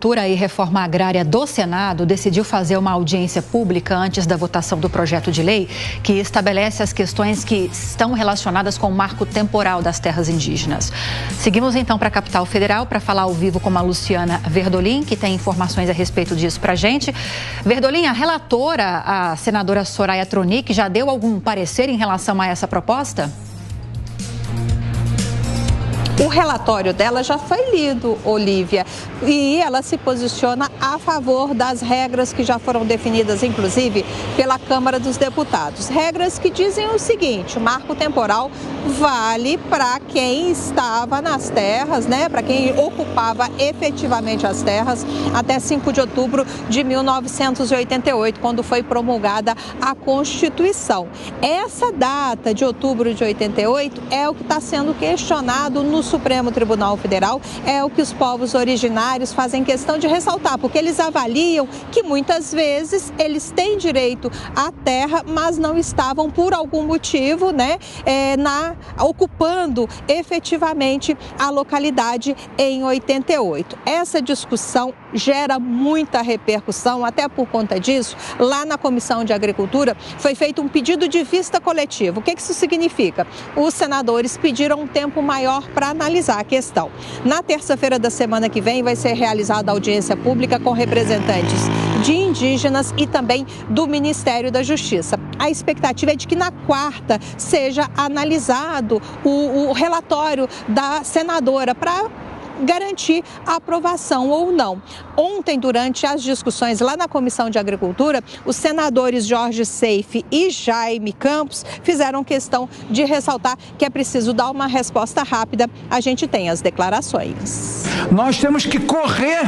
Agricultura e Reforma Agrária do Senado decidiu fazer uma audiência pública antes da votação do projeto de lei que estabelece as questões que estão relacionadas com o marco temporal das terras indígenas. Seguimos então para a capital federal para falar ao vivo com a Luciana Verdolim, que tem informações a respeito disso para a gente. Verdolim, a relatora, a senadora Soraya Tronic, já deu algum parecer em relação a essa proposta? O relatório dela já foi lido, Olívia, e ela se posiciona a favor das regras que já foram definidas, inclusive, pela Câmara dos Deputados. Regras que dizem o seguinte: o marco temporal vale para quem estava nas terras, para quem ocupava efetivamente as terras até 5 de outubro de 1988, quando foi promulgada a Constituição. Essa data de outubro de 88 é o que está sendo questionado no Supremo Tribunal Federal, é o que os povos originários fazem questão de ressaltar, porque eles avaliam que muitas vezes eles têm direito à terra, mas não estavam por algum motivo, ocupando efetivamente a localidade em 88. Essa discussão gera muita repercussão, até por conta disso, lá na Comissão de Agricultura foi feito um pedido de vista coletivo. O que isso significa? Os senadores pediram um tempo maior para analisar a questão. Na terça-feira da semana que vem vai ser realizada a audiência pública com representantes de indígenas e também do Ministério da Justiça. A expectativa é de que na quarta seja analisado o relatório da senadora para garantir a aprovação ou não. Ontem, durante as discussões lá na Comissão de Agricultura, os senadores Jorge Seife e Jaime Campos fizeram questão de ressaltar que é preciso dar uma resposta rápida. A gente tem as declarações. Nós temos que correr.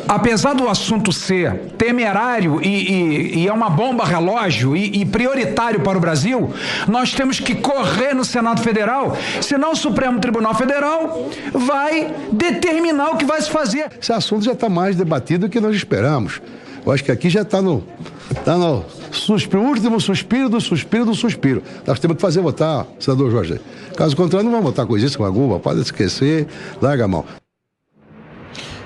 Apesar do assunto ser temerário e é uma bomba relógio e prioritário para o Brasil, nós temos que correr no Senado Federal, senão o Supremo Tribunal Federal vai determinar o que vai se fazer. Esse assunto já está mais debatido do que nós esperamos. Eu acho que aqui já está no último suspiro do suspiro do suspiro. Nós temos que fazer votar, senador Jorge. Caso contrário, não vamos votar coisíssima alguma, pode esquecer, larga a mão.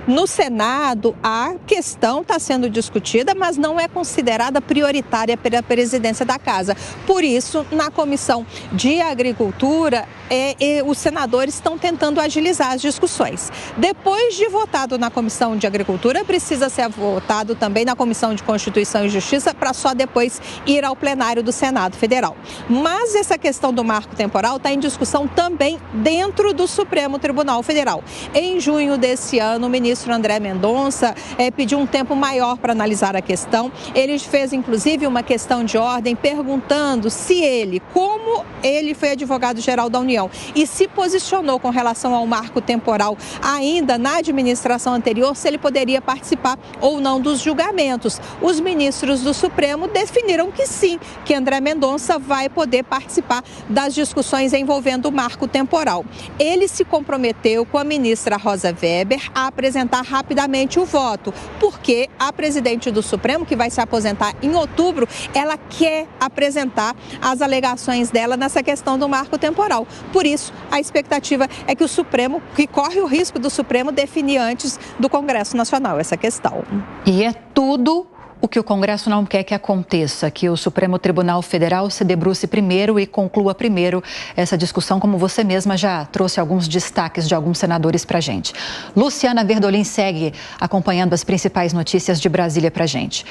No Senado, a questão está sendo discutida, mas não é considerada prioritária pela presidência da Casa. Por isso, na Comissão de Agricultura, os senadores estão tentando agilizar as discussões. Depois de votado na Comissão de Agricultura, precisa ser votado também na Comissão de Constituição e Justiça, para só depois ir ao plenário do Senado Federal. Mas essa questão do marco temporal está em discussão também dentro do Supremo Tribunal Federal. Em junho desse ano, o ministro André Mendonça pediu um tempo maior para analisar a questão. Ele fez, inclusive, uma questão de ordem perguntando se como ele foi advogado-geral da União e se posicionou com relação ao marco temporal ainda na administração anterior, se ele poderia participar ou não dos julgamentos. Os ministros do Supremo definiram que sim, que André Mendonça vai poder participar das discussões envolvendo o marco temporal. Ele se comprometeu com a ministra Rosa Weber a apresentar rapidamente o voto, porque a presidente do Supremo, que vai se aposentar em outubro, ela quer apresentar as alegações dela nessa questão do marco temporal. Por isso, a expectativa é que o Supremo, que corre o risco do Supremo definir antes do Congresso Nacional essa questão. E é tudo o que o Congresso não quer que aconteça, que o Supremo Tribunal Federal se debruce primeiro e conclua primeiro essa discussão, como você mesma já trouxe alguns destaques de alguns senadores para a gente. Luciana Verdolim segue acompanhando as principais notícias de Brasília para a gente.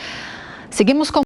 Seguimos com